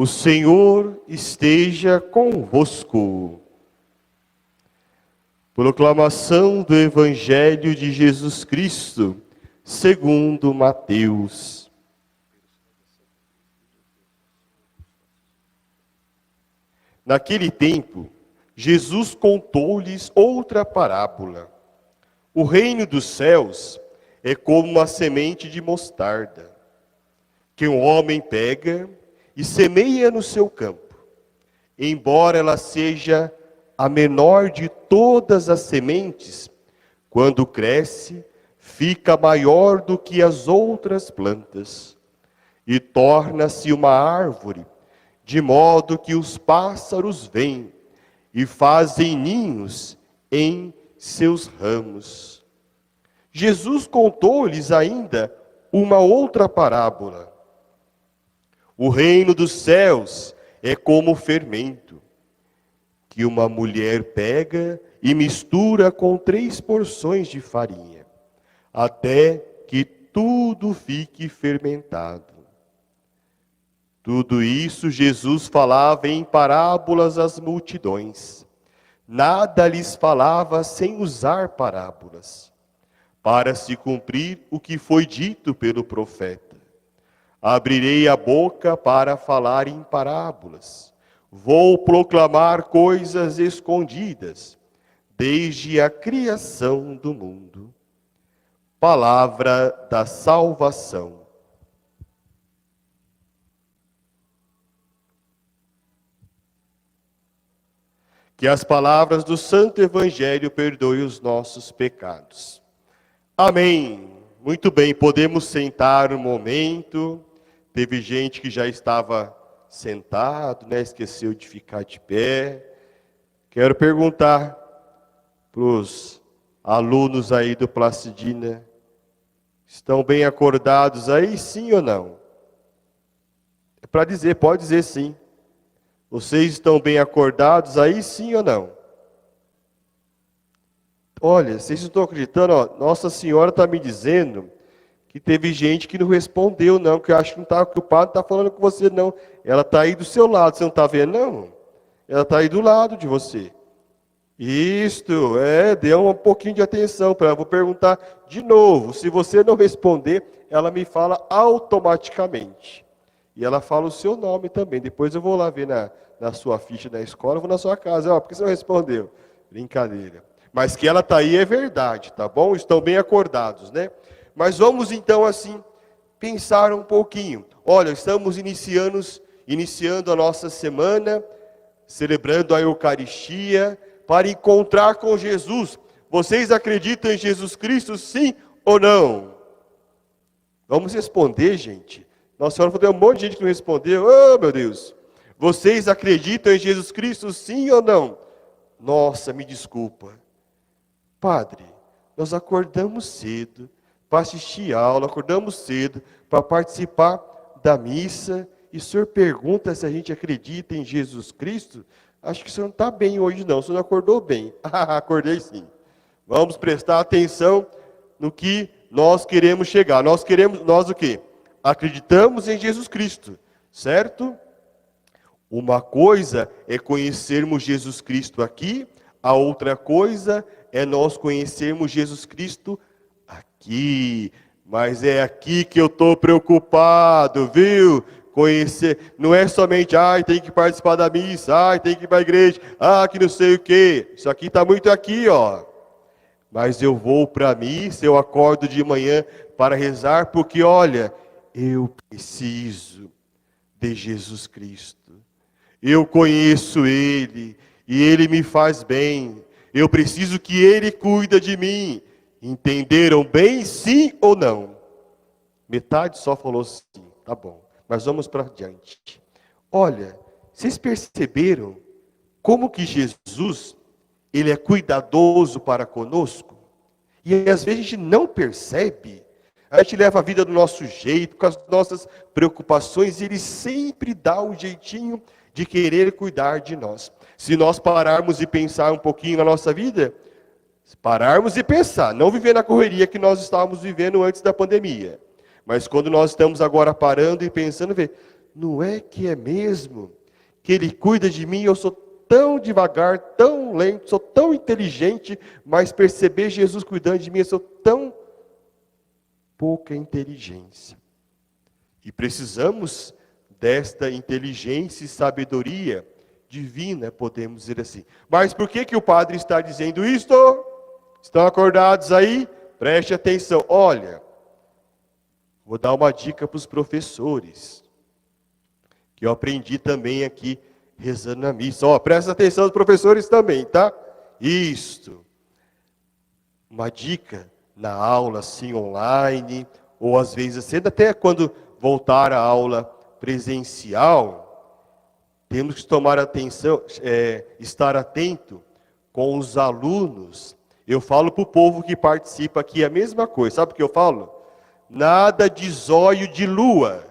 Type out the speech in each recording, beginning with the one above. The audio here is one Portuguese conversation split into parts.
O Senhor esteja convosco. Proclamação do Evangelho de Jesus Cristo, segundo Mateus. Naquele tempo, Jesus contou-lhes outra parábola. O reino dos céus é como uma semente de mostarda, que um homem pega e semeia no seu campo. Embora ela seja a menor de todas as sementes, quando cresce, fica maior do que as outras plantas e torna-se uma árvore, de modo que os pássaros vêm e fazem ninhos em seus ramos. Jesus contou-lhes ainda uma outra parábola. O reino dos céus é como fermento, que uma mulher pega e mistura com 3 porções de farinha, até que tudo fique fermentado. Tudo isso Jesus falava em parábolas às multidões. Nada lhes falava sem usar parábolas, para se cumprir o que foi dito pelo profeta. Abrirei a boca para falar em parábolas. Vou proclamar coisas escondidas, desde a criação do mundo. Palavra da salvação. Que as palavras do Santo Evangelho perdoem os nossos pecados. Amém. Muito bem, podemos sentar um momento. Teve gente que já estava sentado, né? Esqueceu de ficar de pé. Quero perguntar para os alunos aí do Placidina, estão bem acordados aí, sim ou não? É para dizer, pode dizer sim. Vocês estão bem acordados aí, sim ou não? Olha, vocês não estão acreditando, ó, Nossa Senhora está me dizendo que teve gente que não respondeu, não, que eu acho que, que o padre não está falando com você, não. Ela está aí do seu lado, você não está vendo, não? Ela está aí do lado de você. Isto, dê um pouquinho de atenção para ela. Vou perguntar de novo. Se você não responder, ela me fala automaticamente. E ela fala o seu nome também. Depois eu vou lá ver na sua ficha da escola, eu vou na sua casa. Ó, por que você não respondeu? Brincadeira. Mas que ela está aí é verdade, tá bom? Estão bem acordados, né? Mas vamos então assim pensar um pouquinho. Olha, estamos iniciando a nossa semana, celebrando a Eucaristia, para encontrar com Jesus. Vocês acreditam em Jesus Cristo, sim ou não? Vamos responder, gente. Nossa Senhora falou, um monte de gente que não respondeu. Oh, meu Deus. Vocês acreditam em Jesus Cristo, sim ou não? Nossa, me desculpa. Padre, nós acordamos cedo para assistir aula, acordamos cedo para participar da missa, e o senhor pergunta se a gente acredita em Jesus Cristo? Acho que o senhor não está bem hoje não, o senhor não acordou bem. Acordei sim. Vamos prestar atenção no que nós queremos chegar. Nós o quê? Acreditamos em Jesus Cristo, certo? Uma coisa é conhecermos Jesus Cristo aqui, a outra coisa é nós conhecermos Jesus Cristo aqui. Mas é aqui que eu estou preocupado, viu? Conhecer, não é somente, tem que participar da missa, tem que ir para a igreja, que não sei o quê. Isso aqui está muito aqui, ó. Mas eu vou para a missa, eu acordo de manhã para rezar, porque olha, eu preciso de Jesus Cristo. Eu conheço Ele, e Ele me faz bem. Eu preciso que Ele cuida de mim. Entenderam bem, sim ou não? Metade só falou sim, tá bom. Mas vamos para diante. Olha, vocês perceberam como que Jesus, Ele é cuidadoso para conosco? E às vezes a gente não percebe. A gente leva a vida do nosso jeito, com as nossas preocupações, e Ele sempre dá um jeitinho de querer cuidar de nós. Se nós pararmos e pensar um pouquinho na nossa vida, pararmos e pensar, não viver na correria que nós estávamos vivendo antes da pandemia. Mas quando nós estamos agora parando e pensando, não é que é mesmo que Ele cuida de mim, eu sou tão devagar, tão lento, sou tão inteligente, mas perceber Jesus cuidando de mim, eu sou tão pouca inteligência. E precisamos desta inteligência e sabedoria divina, podemos dizer assim. Mas por que o padre está dizendo isto? Estão acordados aí? Preste atenção. Olha, vou dar uma dica para os professores, que eu aprendi também aqui, rezando na missa. Presta atenção os professores também, tá? Isto. Uma dica na aula, assim, online, ou às vezes, assim, até quando voltar à aula presencial, temos que tomar atenção, estar atento com os alunos. Eu falo para o povo que participa aqui a mesma coisa. Sabe o que eu falo? Nada de zóio de lua.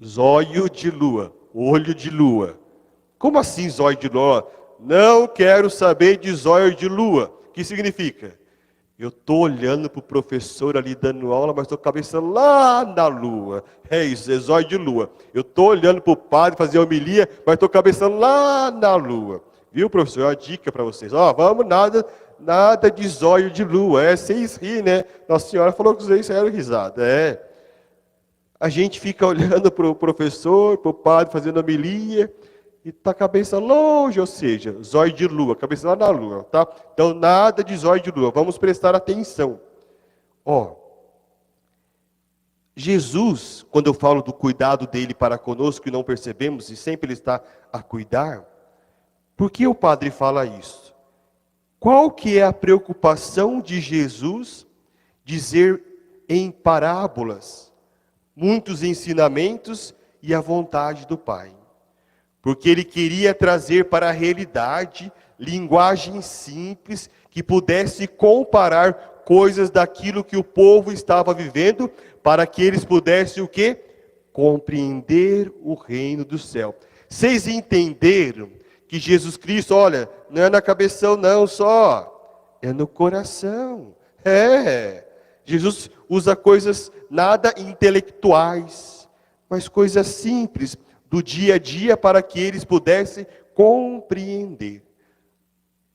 Zóio de lua. Olho de lua. Como assim zóio de lua? Não quero saber de zóio de lua. O que significa? Eu estou olhando para o professor ali dando aula, mas estou com a cabeça lá na lua. É isso, é zóio de lua. Eu estou olhando para o padre fazer homilia, mas estou com a cabeça lá na lua. Viu, professor? Uma dica para vocês. Vamos, nada de zóio de lua. Vocês ri, né? Nossa Senhora falou que vocês eram risada. A gente fica olhando para o professor, para o padre fazendo homilia, e está a cabeça longe, ou seja, zóio de lua, cabeça lá na lua, tá? Então, nada de zóio de lua, vamos prestar atenção. Jesus, quando eu falo do cuidado dele para conosco, que não percebemos, e sempre ele está a cuidar, por que o padre fala isso? Qual que é a preocupação de Jesus dizer em parábolas muitos ensinamentos e a vontade do Pai? Porque ele queria trazer para a realidade linguagem simples que pudesse comparar coisas daquilo que o povo estava vivendo, para que eles pudessem o quê? Compreender o reino do céu. Vocês entenderam que Jesus Cristo, olha, não é na cabeção não só, é no coração. Jesus usa coisas nada intelectuais, mas coisas simples, do dia a dia, para que eles pudessem compreender.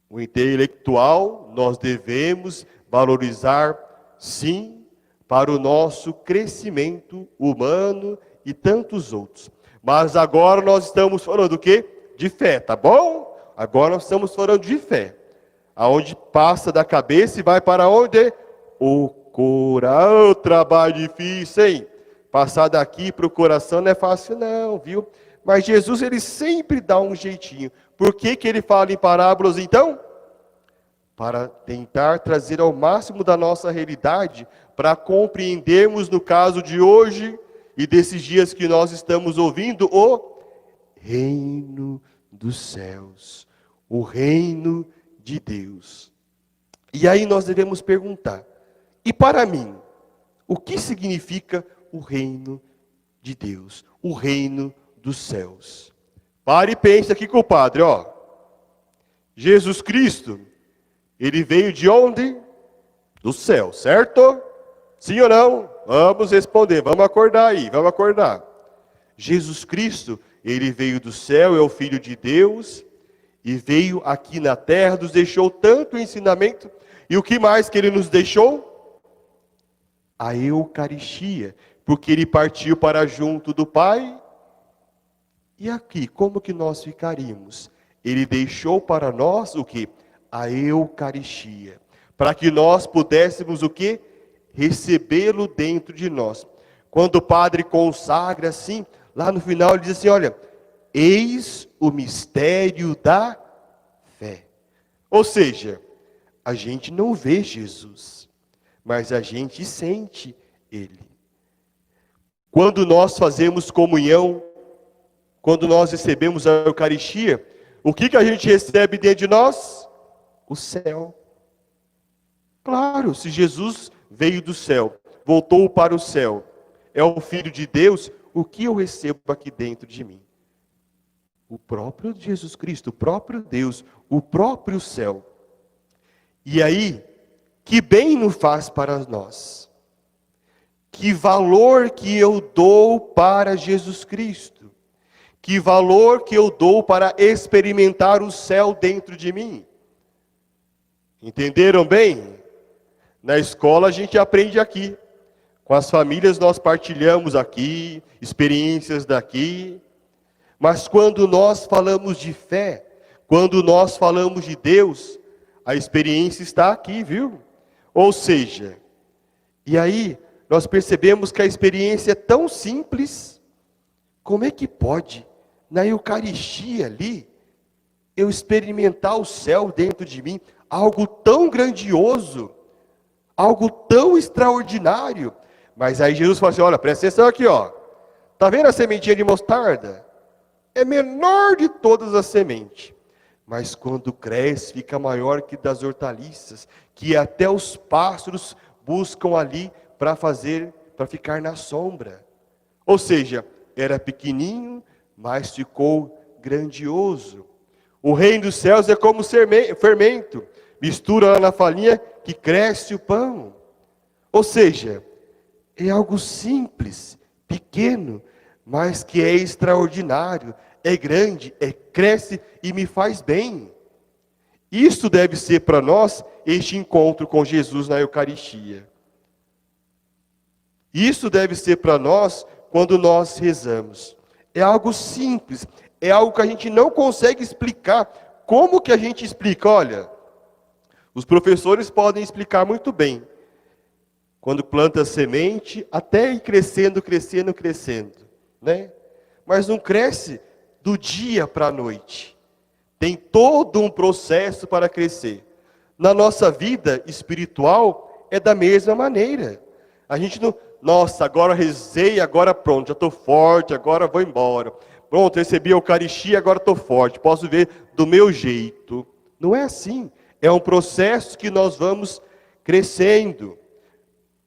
O intelectual nós devemos valorizar, sim, para o nosso crescimento humano e tantos outros. Mas agora nós estamos falando do quê? De fé, tá bom? Agora nós estamos falando de fé. Aonde passa da cabeça e vai para onde? O coração. Trabalho difícil, hein? Passar daqui para o coração não é fácil não, viu? Mas Jesus, ele sempre dá um jeitinho. Por que ele fala em parábolas então? Para tentar trazer ao máximo da nossa realidade, para compreendermos no caso de hoje e desses dias que nós estamos ouvindo, o reino dos céus, o reino de Deus. E aí nós devemos perguntar, e para mim, o que significa o reino de Deus, o reino dos céus? Pare e pense aqui com o padre, Jesus Cristo, ele veio de onde? Do céu, certo? Sim ou não? Vamos responder, vamos acordar aí, vamos acordar. Jesus Cristo, ele veio do céu, é o Filho de Deus, e veio aqui na terra, nos deixou tanto ensinamento, e o que mais que ele nos deixou? A Eucaristia, porque ele partiu para junto do Pai. E aqui, como que nós ficaríamos? Ele deixou para nós o que? A Eucaristia, para que nós pudéssemos o que? Recebê-lo dentro de nós. Quando o padre consagra assim, lá no final ele diz assim, olha, eis o mistério da fé. Ou seja, a gente não vê Jesus, mas a gente sente Ele. Quando nós fazemos comunhão, quando nós recebemos a Eucaristia, o que a gente recebe dentro de nós? O céu. Claro, se Jesus veio do céu, voltou para o céu, é o Filho de Deus, o que eu recebo aqui dentro de mim? O próprio Jesus Cristo, o próprio Deus, o próprio céu. E aí, que bem nos faz para nós? Que valor que eu dou para Jesus Cristo? Que valor que eu dou para experimentar o céu dentro de mim? Entenderam bem? Na escola a gente aprende aqui. Com as famílias nós partilhamos aqui, experiências daqui. Mas quando nós falamos de fé, quando nós falamos de Deus, a experiência está aqui, viu? Ou seja, e aí nós percebemos que a experiência é tão simples. Como é que pode, na Eucaristia ali, eu experimentar o céu dentro de mim? Algo tão grandioso, algo tão extraordinário. Mas aí Jesus fala assim, olha, presta atenção aqui, ó. Tá vendo a sementinha de mostarda? É menor de todas as sementes. Mas quando cresce, fica maior que das hortaliças, que até os pássaros buscam ali para ficar na sombra. Ou seja, era pequenininho, mas ficou grandioso. O reino dos céus é como fermento, mistura lá na farinha que cresce o pão. Ou seja, é algo simples, pequeno, mas que é extraordinário, é grande, cresce e me faz bem. Isso deve ser para nós este encontro com Jesus na Eucaristia. Isso deve ser para nós quando nós rezamos. É algo simples, é algo que a gente não consegue explicar. Como que a gente explica? Olha, os professores podem explicar muito bem. Quando planta a semente, até ir crescendo, né? Mas não cresce do dia para a noite. Tem todo um processo para crescer. Na nossa vida espiritual, é da mesma maneira. A gente não, nossa, agora rezei, agora pronto, já estou forte, agora vou embora. Pronto, recebi a Eucaristia, agora estou forte, posso ver do meu jeito. Não é assim. É um processo que nós vamos crescendo.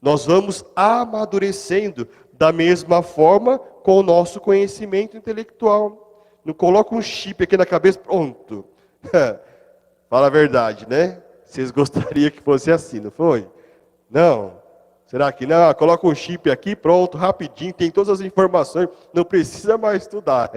Nós vamos amadurecendo da mesma forma com o nosso conhecimento intelectual. Não coloca um chip aqui na cabeça, pronto. Fala a verdade, né? Vocês gostariam que fosse assim, não foi? Não. Será que não? Coloca um chip aqui, pronto, rapidinho, tem todas as informações, não precisa mais estudar.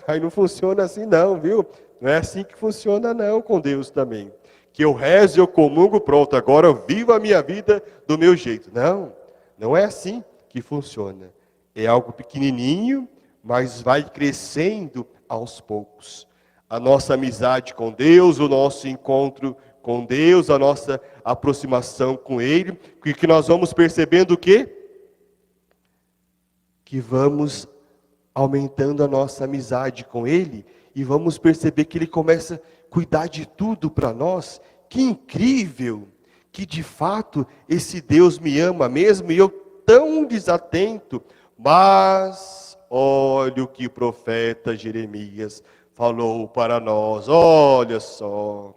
Aí não funciona assim não, viu? Não é assim que funciona não com Deus também. Que eu rezo, eu comungo, pronto, agora eu vivo a minha vida do meu jeito. Não, não é assim que funciona. É algo pequenininho, mas vai crescendo aos poucos. A nossa amizade com Deus, o nosso encontro com Deus, a nossa aproximação com Ele, que nós vamos percebendo o quê? Que vamos aumentando a nossa amizade com Ele e vamos perceber que Ele começa a cuidar de tudo para nós. Que incrível, que de fato esse Deus me ama mesmo e eu tão desatento. Mas olha o que o profeta Jeremias falou para nós, olha só.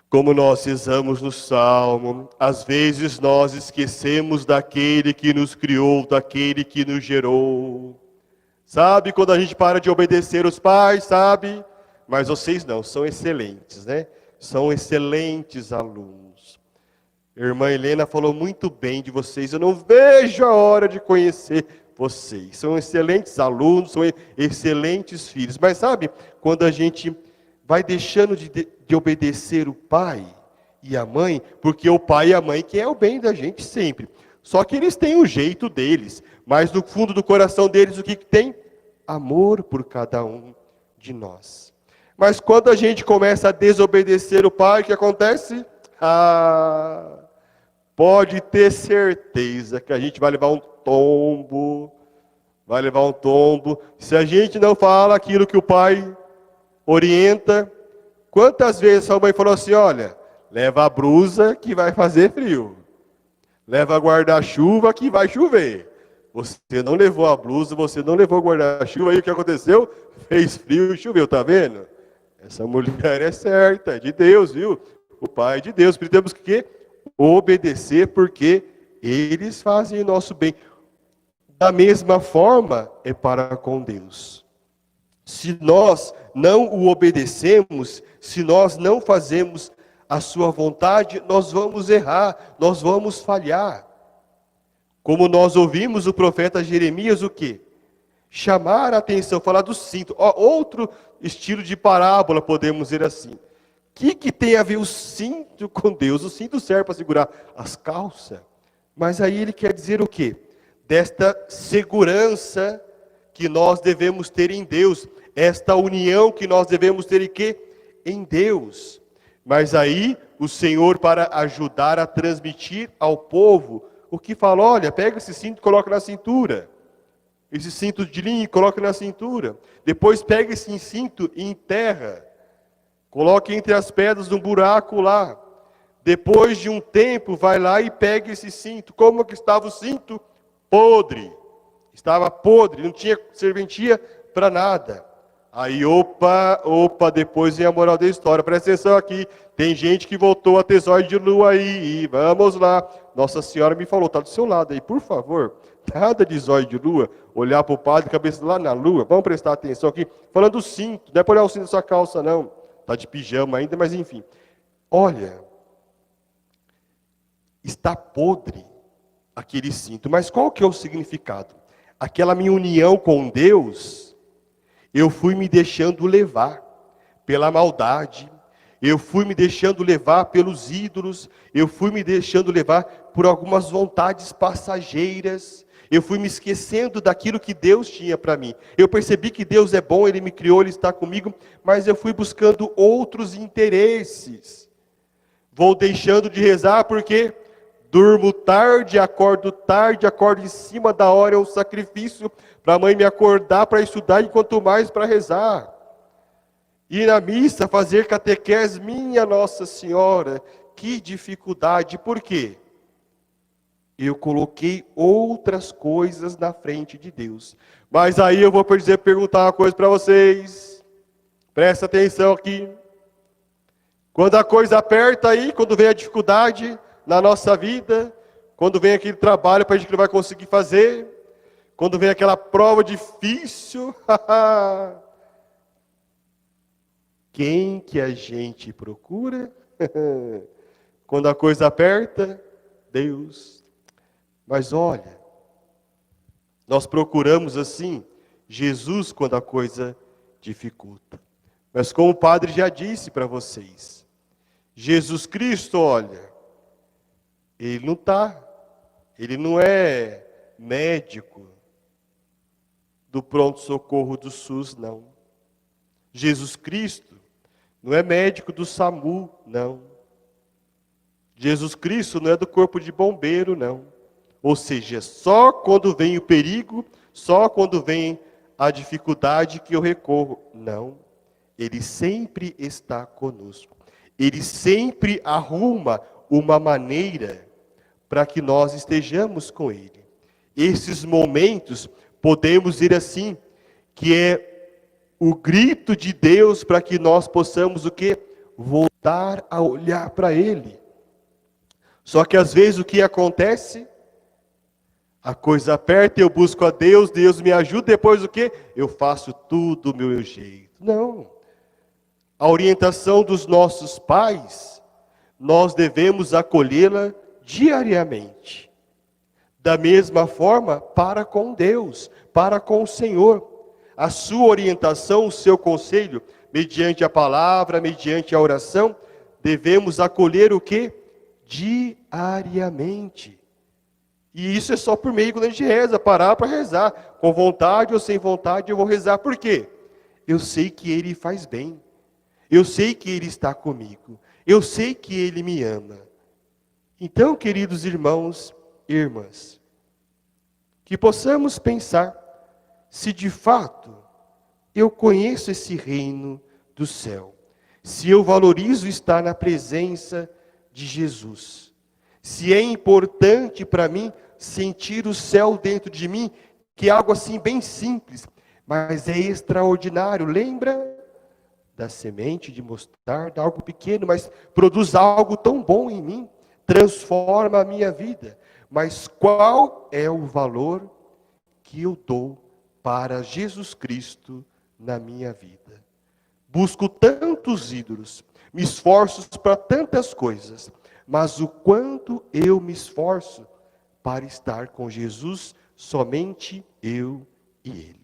Como nós rezamos no Salmo, às vezes nós esquecemos daquele que nos criou, daquele que nos gerou. Sabe quando a gente para de obedecer os pais, sabe? Mas vocês não, são excelentes, né? São excelentes alunos. A irmã Helena falou muito bem de vocês, eu não vejo a hora de conhecer vocês. São excelentes alunos, são excelentes filhos. Mas sabe, quando a gente vai deixando de obedecer o pai e a mãe, porque o pai e a mãe quer o bem da gente sempre. Só que eles têm o jeito deles, mas no fundo do coração deles o que tem? Amor por cada um de nós. Mas quando a gente começa a desobedecer o pai, o que acontece? Pode ter certeza que a gente vai levar um tombo. Vai levar um tombo. Se a gente não fala aquilo que o pai orienta. Quantas vezes sua mãe falou assim, olha, leva a blusa que vai fazer frio. Leva guarda-chuva que vai chover. Você não levou a blusa, você não levou o guarda-chuva, aí o que aconteceu? Fez frio e choveu, tá vendo? Essa mulher é certa, é de Deus, viu? O pai é de Deus. Temos que obedecer porque eles fazem o nosso bem. Da mesma forma é para com Deus. Se nós não o obedecemos, se nós não fazemos a sua vontade, nós vamos errar, nós vamos falhar. Como nós ouvimos o profeta Jeremias, o quê? Chamar a atenção, falar do cinto. Ó, outro estilo de parábola, podemos dizer assim. O que tem a ver o cinto com Deus? O cinto serve para segurar as calças. Mas aí ele quer dizer o quê? Desta segurança que nós devemos ter em Deus. Esta união que nós devemos ter em quê? Em Deus. Mas aí o Senhor, para ajudar a transmitir ao povo, o que fala? Olha, pega esse cinto e coloca na cintura. Esse cinto de linho, coloca na cintura. Depois pega esse cinto e enterra. Coloque entre as pedras um buraco lá. Depois de um tempo, vai lá e pega esse cinto. Como que estava o cinto? Podre. Estava podre, não tinha serventia para nada. Aí, opa, depois vem a moral da história. Presta atenção aqui. Tem gente que voltou a ter zóio de lua aí. E vamos lá. Nossa Senhora me falou, está do seu lado aí, por favor. Nada de zóio de lua. Olhar para o padre, cabeça lá na lua. Vamos prestar atenção aqui. Falando do cinto. Não é para olhar o cinto da sua calça, não. Está de pijama ainda, mas enfim. Olha, está podre aquele cinto. Mas qual que é o significado? Aquela minha união com Deus, eu fui me deixando levar pela maldade, eu fui me deixando levar pelos ídolos, eu fui me deixando levar por algumas vontades passageiras, eu fui me esquecendo daquilo que Deus tinha para mim. Eu percebi que Deus é bom, Ele me criou, Ele está comigo, mas eu fui buscando outros interesses. Vou deixando de rezar porque durmo tarde, acordo em cima da hora, é um sacrifício para a mãe me acordar para estudar e quanto mais para rezar. Ir na missa, fazer catequese, minha Nossa Senhora, que dificuldade. Por quê? Eu coloquei outras coisas na frente de Deus. Mas aí eu vou perguntar uma coisa para vocês. Presta atenção aqui. Quando a coisa aperta aí, quando vem a dificuldade na nossa vida, quando vem aquele trabalho para a gente que não vai conseguir fazer, quando vem aquela prova difícil, quem que a gente procura? Quando a coisa aperta, Deus. Mas olha, nós procuramos assim Jesus quando a coisa dificulta. Mas como o padre já disse para vocês, Jesus Cristo, olha, ele não é médico do pronto-socorro do SUS, não. Jesus Cristo não é médico do SAMU, não. Jesus Cristo não é do corpo de bombeiro, não. Ou seja, só quando vem o perigo, só quando vem a dificuldade que eu recorro. Não. Ele sempre está conosco. Ele sempre arruma uma maneira para que nós estejamos com Ele. Esses momentos, podemos dizer assim, que é o grito de Deus para que nós possamos o quê? Voltar a olhar para Ele. Só que às vezes o que acontece? A coisa aperta, eu busco a Deus, Deus me ajuda, depois o quê? Eu faço tudo do meu jeito. Não. A orientação dos nossos pais, nós devemos acolhê-la diariamente. Da mesma forma, para com Deus, para com o Senhor. A sua orientação, o seu conselho, mediante a palavra, mediante a oração, devemos acolher o quê? Diariamente. E isso é só por meio quando a gente reza, parar para rezar. Com vontade ou sem vontade eu vou rezar. Por quê? Eu sei que Ele faz bem. Eu sei que Ele está comigo. Eu sei que Ele me ama. Então, queridos irmãos e irmãs, que possamos pensar se de fato eu conheço esse reino do céu, se eu valorizo estar na presença de Jesus, se é importante para mim sentir o céu dentro de mim, que é algo assim bem simples, mas é extraordinário. Lembra da semente de mostarda, algo pequeno, mas produz algo tão bom em mim, transforma a minha vida. Mas qual é o valor que eu dou para Jesus Cristo na minha vida? Busco tantos ídolos, me esforço para tantas coisas, mas o quanto eu me esforço para estar com Jesus, somente eu e Ele.